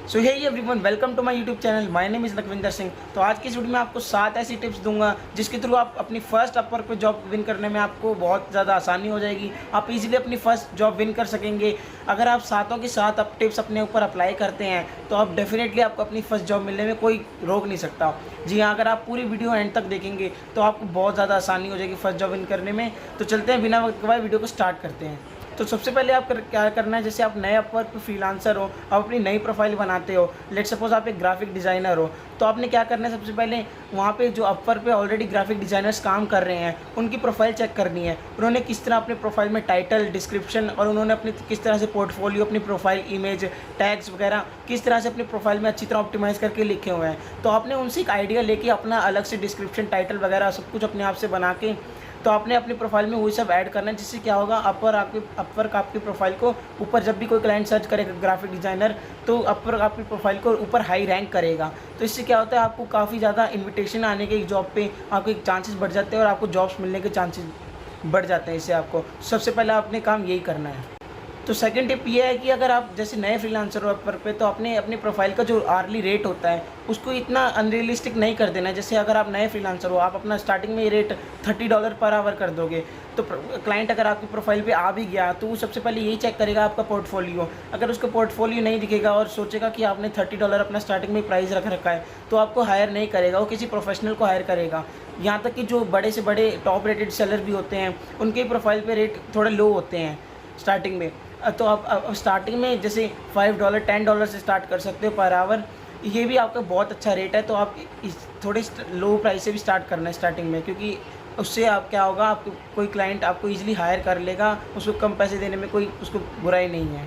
So hey everyone, welcome to my YouTube channel. My name is Lakhwinder Singh. तो आज की इस वीडियो में आपको 7 ऐसी टिप्स दूंगा जिसके थ्रू आप अपनी फर्स्ट अपवर्क पे जॉब विन करने में आपको बहुत ज़्यादा आसानी हो जाएगी। आप इजीली अपनी फर्स्ट जॉब विन कर सकेंगे। अगर आप सातों की सात आप टिप्स अपने ऊपर अप्लाई करते हैं तो आप डेफिनेटली आपको अपनी फर्स्ट जॉब मिलने में कोई रोक नहीं सकता। जी हाँ, अगर आप पूरी वीडियो एंड तक देखेंगे तो आपको बहुत ज़्यादा आसानी हो जाएगी फर्स्ट जॉब विन करने में। तो चलते हैं, बिना वक्त गवाए वीडियो को स्टार्ट करते हैं। तो सबसे पहले आप क्या करना है, जैसे आप नए अपवर्क पे फ्रीलांसर हो, आप अपनी नई प्रोफाइल बनाते हो। लेट सपोज आप एक ग्राफिक डिज़ाइनर हो, तो आपने क्या करना है, सबसे पहले वहाँ पे जो अपवर्क पे ऑलरेडी ग्राफिक डिज़ाइनर्स काम कर रहे हैं उनकी प्रोफाइल चेक करनी है। उन्होंने किस तरह अपने प्रोफाइल में टाइटल, डिस्क्रिप्शन और उन्होंने अपनी किस तरह से पोर्टफोलियो, अपनी प्रोफाइल इमेज, टैग्स वगैरह किस तरह से अपनी प्रोफाइल में अच्छी तरह ऑप्टिमाइज़ करके लिखे हुए हैं। तो आपने उनसे एक आइडिया लेके अपना अलग से डिस्क्रिप्शन, टाइटल वगैरह सब कुछ अपने आप से बना के तो आपने अपनी प्रोफाइल में वही सब ऐड करना है, जिससे क्या होगा, अपवर्क आपकी प्रोफाइल को ऊपर, जब भी कोई क्लाइंट सर्च करेगा ग्राफिक डिज़ाइनर, तो अपवर्क आपकी प्रोफाइल को ऊपर हाई रैंक करेगा। तो इससे क्या होता है, आपको काफ़ी ज़्यादा इन्विटेशन आने के जॉब पे आपके चांसेस बढ़ जाते हैं और आपको जॉब्स मिलने के चांसेस बढ़ जाते हैं। इससे आपको सबसे पहले आपने काम यही करना है। तो सेकंड टिप ये है कि अगर आप जैसे नए फ्रीलांसर हो अपवर्क पे, तो आपने अपनी प्रोफाइल का जो आर्ली रेट होता है उसको इतना अनरियलिस्टिक नहीं कर देना है। जैसे अगर आप नए फ्रीलांसर हो, आप अपना स्टार्टिंग में ये रेट $30 पर आवर कर दोगे, तो क्लाइंट अगर आपकी प्रोफाइल पे आ भी गया तो वो सबसे पहले यही चेक करेगा आपका पोर्टफोलियो। अगर उसका पोर्टफोलियो नहीं दिखेगा और सोचेगा कि आपने $30 अपना स्टार्टिंग में प्राइस रख रखा है, तो आपको हायर नहीं करेगा, वो किसी प्रोफेशनल को हायर करेगा। यहाँ तक कि जो बड़े से बड़े टॉप रेटेड सेलर भी होते हैं, उनके प्रोफाइल पे रेट थोड़े लो होते हैं स्टार्टिंग में। तो आप स्टार्टिंग में जैसे $5, $10 से स्टार्ट कर सकते हो पर आवर। ये भी आपका बहुत अच्छा रेट है। तो आप इस थोड़े लो प्राइस से भी स्टार्ट करना है स्टार्टिंग में, क्योंकि उससे आप क्या होगा, आपको कोई क्लाइंट आपको ईज़िली हायर कर लेगा, उसको कम पैसे देने में कोई उसको बुराई नहीं है।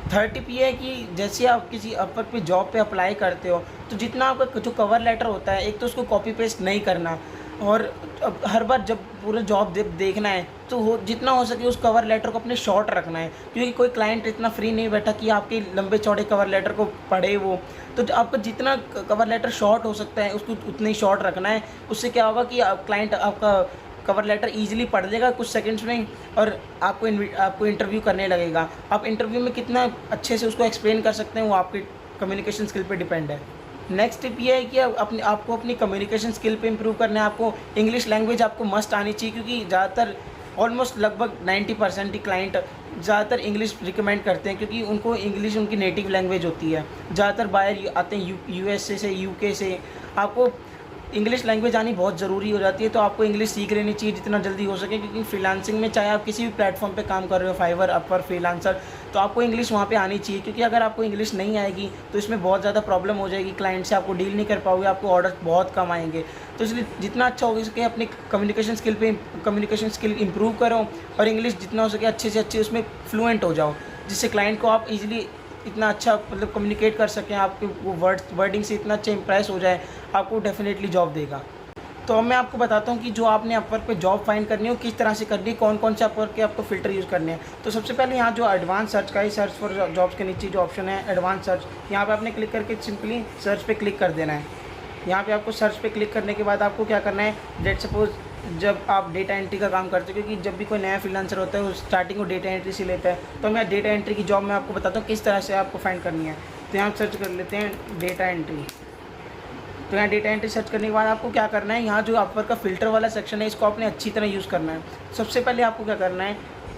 थर्ड टिप ये है कि जैसे आप किसी अपवर्क पे जॉब पे अप्लाई करते हो, तो जितना आपका जो कवर लेटर होता है, एक तो उसको कॉपी पेस्ट नहीं करना, और अब हर बार जब पूरा जॉब देखना है तो जितना हो सके उस कवर लेटर को अपने शॉर्ट रखना है, क्योंकि कोई क्लाइंट इतना फ्री नहीं बैठा कि आपके लंबे चौड़े कवर लेटर को पढ़े वो। तो आपका जितना कवर लेटर शॉर्ट हो सकता है उसको उतना ही शॉर्ट रखना है। उससे क्या होगा कि क्लाइंट आपका कवर लेटर ईजिली पढ़ लेगा कुछ सेकंड्स में और आपको इंटरव्यू करने लगेगा। आप इंटरव्यू में कितना अच्छे से उसको एक्सप्लेन कर सकते हैं वो आपके कम्युनिकेशन स्किल पे डिपेंड है। नेक्स्ट टिप ये है कि आपको अपनी कम्युनिकेशन स्किल पे इंप्रूव करना है। आपको इंग्लिश लैंग्वेज आपको मस्ट आनी चाहिए, क्योंकि ज़्यादातर ऑलमोस्ट लगभग 90% ही क्लाइंट ज़्यादातर इंग्लिश रिकमेंड करते हैं, क्योंकि उनको इंग्लिश उनकी नेटिव लैंग्वेज होती है। ज़्यादातर बाहर आते हैं यूएसए से, यूके से, आपको इंग्लिश लैंग्वेज आनी बहुत ज़रूरी हो जाती है। तो आपको इंग्लिश सीख लेनी चाहिए जितना जल्दी हो सके, क्योंकि फ्रीलांसिंग में चाहे आप किसी भी प्लेटफॉर्म पे काम कर रहे हो, फाइवर, अपवर्क, फ्रीलांसर, तो आपको इंग्लिश वहाँ पे आनी चाहिए। क्योंकि अगर आपको इंग्लिश नहीं आएगी तो इसमें बहुत ज़्यादा प्रॉब्लम हो जाएगी, क्लाइंट से आपको डील नहीं कर पाओगे, आपको ऑर्डर बहुत कम आएंगे। तो इसलिए जितना अच्छा हो सके अपनी कम्युनिकेशन स्किल इंप्रूव करो, और इंग्लिश जितना हो सके अच्छे से अच्छे उसमें फ्लुएंट हो जाओ, जिससे क्लाइंट को आप इजीली इतना अच्छा मतलब कम्युनिकेट कर सकें, आपके वो वर्डिंग से इतना अच्छा इंप्रेस हो जाए, आपको डेफिनेटली जॉब देगा। तो अब मैं आपको बताता हूँ कि जो आपने अपवर्क पे जॉब फाइंड करनी है वो किस तरह से करनी है, कौन कौन से अपवर्क के आपको फ़िल्टर यूज़ करने हैं। तो सबसे पहले यहाँ जो एडवांस सर्च का है, सर्च फॉर जॉब्स के नीचे जो ऑप्शन है एडवांस सर्च, यहाँ पे आपने क्लिक करके सिंपली सर्च पे क्लिक कर देना है। यहाँ पे आपको सर्च पे क्लिक करने के बाद आपको क्या करना है, लेट सपोज जब आप डेटा एंट्री का काम करते हो, क्योंकि जब भी कोई नया फ्रीलांसर होता है वो स्टार्टिंग को डेटा एंट्री से लेता है, तो मैं डेटा एंट्री की जॉब में आपको बताता हूँ किस तरह से आपको फाइंड करनी है। तो यहाँ सर्च कर लेते हैं डेटा एंट्री। तो यहाँ डेटा एंट्री सर्च करने के बाद आपको क्या करना है, यहाँ जो अपवर्क का फ़िल्टर वाला सेक्शन है इसको आपने अच्छी तरह यूज़ करना है। सबसे पहले आपको क्या करना है,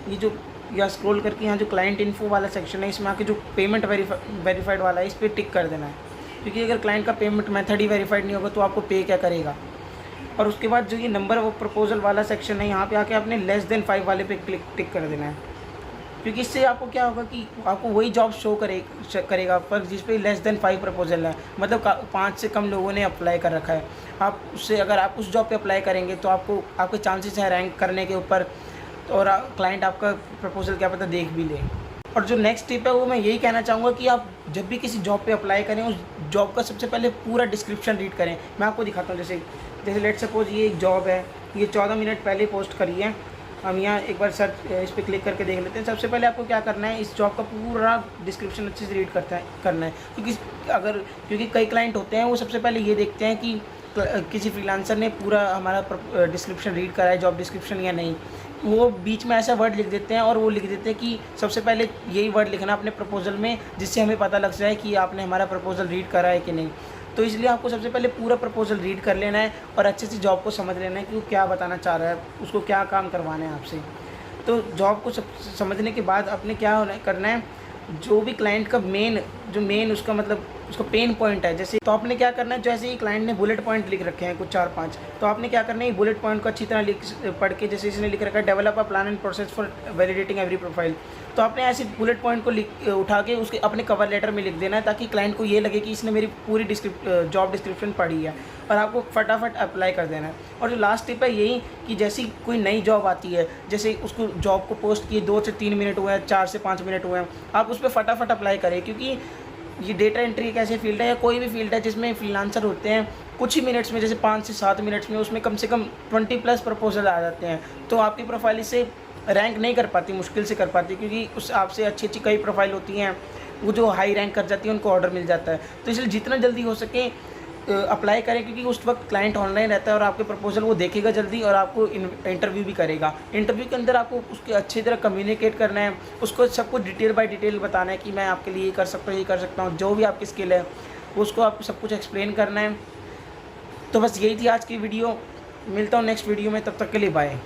ये जो या स्क्रॉल करके यहाँ जो क्लाइंट इन्फो वाला सेक्शन है, इसमें आके जो पेमेंट वेरीफाइड वाला है इस पर टिक कर देना है, क्योंकि अगर क्लाइंट का पेमेंट मेथड ही वेरीफाइड नहीं होगा तो आपको पे क्या करेगा। और उसके बाद जो ये नंबर वो प्रपोजल वाला सेक्शन है, यहाँ पे आके आपने <5 वाले पे टिक कर देना है, क्योंकि इससे आपको क्या होगा कि आपको वही जॉब शो करेगा पर जिस पे <5 प्रपोजल है, मतलब 5 से कम लोगों ने अप्लाई कर रखा है। आप उससे अगर आप उस जॉब पे अप्लाई करेंगे तो आपको आपके चांसेस हैं रैंक करने के ऊपर, और क्लाइंट आपका प्रपोजल क्या पता देख भी ले। और जो नेक्स्ट टिप है वो मैं यही कहना चाहूँगा कि आप जब भी किसी जॉब पे अप्लाई करें उस जॉब का सबसे पहले पूरा डिस्क्रिप्शन रीड करें। मैं आपको दिखाता हूँ, जैसे लेट सपोज ये एक जॉब है, ये 14 मिनट पहले पोस्ट करी है। हम यहाँ एक बार सर्च इस पर क्लिक करके देख लेते हैं। सबसे पहले आपको क्या करना है, इस जॉब का पूरा डिस्क्रिप्शन अच्छे से रीड करना है, क्योंकि कई क्लाइंट होते हैं वो सबसे पहले ये देखते हैं कि किसी फ्रीलांसर ने पूरा हमारा डिस्क्रिप्शन रीड करा है, जॉब डिस्क्रिप्शन या नहीं। वो बीच में ऐसा वर्ड लिख देते हैं और वो लिख देते हैं कि सबसे पहले यही वर्ड लिखना अपने प्रपोज़ल में, जिससे हमें पता लग जाए कि आपने हमारा प्रपोज़ल रीड करा है कि नहीं। तो इसलिए आपको सबसे पहले पूरा प्रपोज़ल रीड कर लेना है और अच्छे से जॉब को समझ लेना है कि वो क्या बताना चाह रहा है, उसको क्या काम करवाना है आपसे। तो जॉब को समझने के बाद आपने क्या करना है, जो भी क्लाइंट का मेन उसका मतलब उसका पेन पॉइंट है, जैसे तो आपने क्या करना है, जैसे ही क्लाइंट ने बुलेट पॉइंट लिख रखे हैं कुछ 4-5, तो आपने क्या करना है, बुलेट पॉइंट को अच्छी तरह पढ़ के, जैसे इसने लिख रखा है develop a plan and process for validating every profile, तो आपने ऐसे बुलेट पॉइंट को उठा के उसके अपने कवर लेटर में लिख देना है, ताकि क्लाइंट को ये लगे कि इसने मेरी पूरी जॉब डिस्क्रिप्शन पढ़ी है, और आपको फटाफट अप्लाई कर देना है। और जो लास्ट टिप है यही कि जैसी कोई नई जॉब आती है, जैसे उसको जॉब को पोस्ट किए 2 से 3 मिनट हुए हैं, 4 से 5 मिनट हुए हैं, आप उस पर फटाफट अप्लाई करें, क्योंकि ये डेटा एंट्री एक ऐसी फील्ड है या कोई भी फील्ड है जिसमें फ्रीलांसर होते हैं कुछ ही मिनट्स में, जैसे 5 से 7 मिनट्स में उसमें कम से कम 20+ प्रपोजल आ जाते हैं। तो आपकी प्रोफाइल इससे रैंक नहीं कर पाती, मुश्किल से कर पाती, क्योंकि उस आपसे अच्छी अच्छी कई प्रोफाइल होती हैं, वो जो हाई रैंक कर जाती है उनको ऑर्डर मिल जाता है। तो इसलिए जितना जल्दी हो सके अप्लाई करें, क्योंकि उस वक्त क्लाइंट ऑनलाइन रहता है और आपके प्रपोजल वो देखेगा जल्दी और आपको इंटरव्यू भी करेगा। इंटरव्यू के अंदर आपको उसके अच्छी तरह कम्युनिकेट करना है, उसको सब कुछ डिटेल बाय डिटेल बताना है कि मैं आपके लिए ये कर सकता हूँ, ये कर सकता हूँ, जो भी आपकी स्किल है उसको आपको सब कुछ एक्सप्लेन करना है। तो बस यही थी आज की वीडियो, मिलता हूँ नेक्स्ट वीडियो में, तब तक के लिए बाय।